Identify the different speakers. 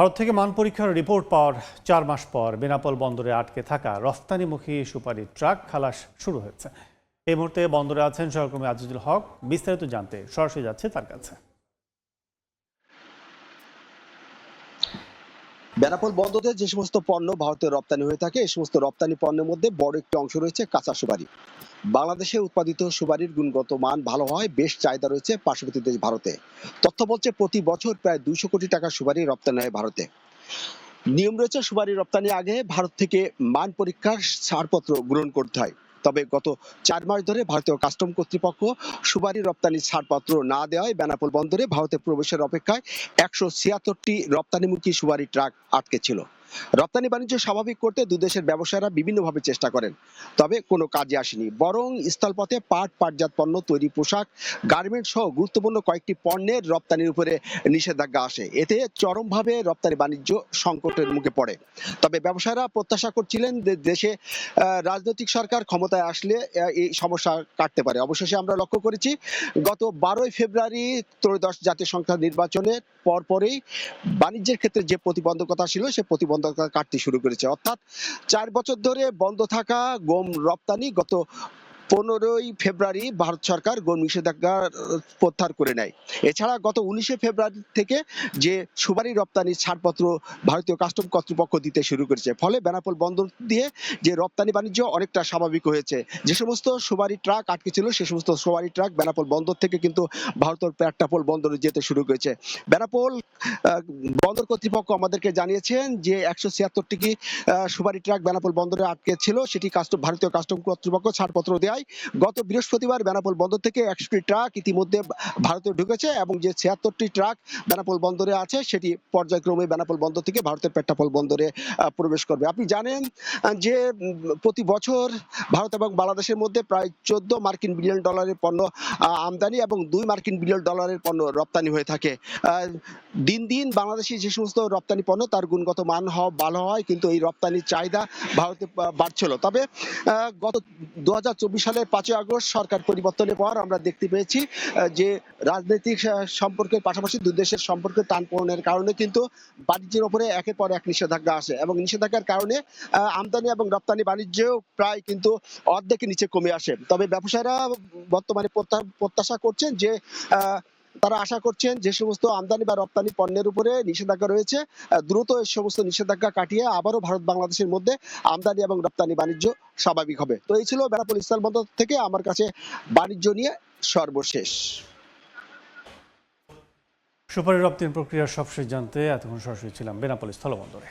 Speaker 1: ভারত থেকে মান পরীক্ষার রিপোর্ট পাওয়ার 4 মাস পর বেনাপোল বন্দরে আটকে থাকা রফতানিমুখী সুপারির ট্রাক খালাস শুরু হয়েছে। এই মুহূর্তে বন্দরে আছেন সহকর্মী আজিজুল হক। বিস্তারিত জানতে সরাসরি যাচ্ছে তার কাছে।
Speaker 2: বেনাপোল বন্দরে যে সমস্ত পণ্য ভারতে রপ্তানি হয়ে থাকে এই সমস্ত রপ্তানি পণ্যের মধ্যে বড় একটি অংশ রয়েছে কাঁচা সুপারি। বাংলাদেশে উৎপাদিত সুপারির গুণগত মান ভালো হয়, বেশ চাহিদা রয়েছে পার্শ্ববর্তী দেশ ভারতে। তথ্য বলছে প্রতি বছর প্রায় 200 কোটি টাকা সুপারি রপ্তানি হয় ভারতে। নিয়ম রয়েছে সুপারি রপ্তানির আগে ভারত থেকে মান পরীক্ষার ছাড়পত্র গ্রহণ করতে হয়। তবে গত 4 মাস ধরে ভারতীয় কাস্টম কর্তৃপক্ষ সুপারি রপ্তানির ছাড়পত্র না দেওয়ায় বেনাপোল বন্দরে ভারতে প্রবেশের অপেক্ষায় 176টি রপ্তানিমুখী সুপারি ট্রাক আটকে ছিল। রপ্তানি বাণিজ্য স্বাভাবিক করতে দুদেশের ব্যবসায়ীরা বিভিন্নভাবে চেষ্টা করেন, তবে কোনো কাজে আসেনি। বরং স্থলপথে পাটজাত পণ্য তৈরি, পোশাক, গার্মেন্টস সহ গুরুত্বপূর্ণ কয়েকটি পণ্যের রপ্তানির উপরে নিষেধাজ্ঞা আসে। এতে চরমভাবে রপ্তানি বাণিজ্য সংকটের মুখে পড়ে। তবে ব্যবসায়ীরা প্রত্যাশা করছিলেন যে দেশে রাজনৈতিক সরকার ক্ষমতায় আসলে এই সমস্যা কাটতে পারে। অবশেষে আমরা লক্ষ্য করেছি গত 12ই ফেব্রুয়ারি ত্রয়োদশ জাতীয় সংসদ নির্বাচনের পরপরই বাণিজ্যের ক্ষেত্রে যে প্রতিবন্ধকতা ছিল সে প্রতিবন্ধকতা কাটতে শুরু করেছে। অর্থাৎ 4 বছর ধরে বন্ধ থাকা গম রপ্তানি গত 15ই ফেব্রুয়ারি ভারত সরকার গম নিষেধাজ্ঞা প্রত্যাহার করে নেয়। এছাড়া গত 19শে ফেব্রুয়ারি থেকে যে সুপারি রপ্তানির ছাড়পত্র ভারতীয় কাস্টম কর্তৃপক্ষ দিতে শুরু করেছে, ফলে বেনাপোল বন্দর দিয়ে যে রপ্তানি বাণিজ্য অনেকটা স্বাভাবিক হয়েছে। যে সমস্ত সুপারি ট্রাক আটকে ছিল সে সমস্ত সুপারি ট্রাক বেনাপোল বন্দর থেকে কিন্তু ভারতের পেট্টাপোল বন্দরে যেতে শুরু করেছে। বেনাপোল বন্দর কর্তৃপক্ষ আমাদেরকে জানিয়েছেন যে 176টি সুপারি ট্রাক বেনাপোল বন্দরে আটকে ছিল, সেটি ভারতীয় কাস্টম কর্তৃপক্ষ ছাড়পত্র দেয়। গত বৃহস্পতিবার বেনাপোল বন্দর থেকে 100টি ট্রাক ইতিমধ্যে ভারতে ঢুকেছে এবং যে 76টি ট্রাক বেনাপোল বন্দরে আছে সেটি পর্যায়ক্রমে বেনাপোল বন্দর থেকে ভারতের পেট্টাপোল বন্দরে প্রবেশ করবে। আপনি জানেন যে প্রতি বছর ভারত এবং বাংলাদেশের মধ্যে প্রায় 14 মার্কিন বিলিয়ন ডলারের পণ্য আমদানি এবং 2 মার্কিন বিলিয়ন ডলারের পণ্য রপ্তানি হয়ে থাকে। দিন দিন বাংলাদেশি যে সমস্ত রপ্তানি পণ্য তার গুণগত মান ভালো হয়, কিন্তু এই রপ্তানির চাহিদা ভারতে বাড়ছিল। তবে গত 2024 সালের 5ই আগস্ট সরকার পরিবর্তনের পর আমরা দেখতে পেয়েছি যে রাজনৈতিক সম্পর্কের পাশাপাশি দুই দেশের সম্পর্কে টানপোড়েনের কারণে কিন্তু বাণিজ্যের উপরে একের পর এক নিষেধাজ্ঞা আসে এবং নিষেধাজ্ঞার কারণে আমদানি এবং রপ্তানি বাণিজ্য প্রায় কিন্তু অর্ধেকের নিচে কমে আসে। তবে ব্যবসায়ীরা বর্তমানে প্রত্যাশা করছেন যে তারা আশা করছেন যে সমস্ত আমদানি বা রপ্তানি পণ্যের উপরে নিষেধাজ্ঞা রয়েছে দ্রুত এই সমস্ত নিষেধাজ্ঞা কাটিয়ে আবারও ভারত বাংলাদেশের মধ্যে আমদানি এবং রপ্তানি বাণিজ্য স্বাভাবিক হবে। তো এই ছিল বেনাপোল স্থলবন্দর থেকে আমার কাছে বাণিজ্য নিয়ে সর্বশেষ।
Speaker 1: সুপারি রপ্তানি প্রক্রিয়ার সবশেষ জানতে এতক্ষণ সরাসরি ছিলাম বেনাপোল স্থলবন্দরে।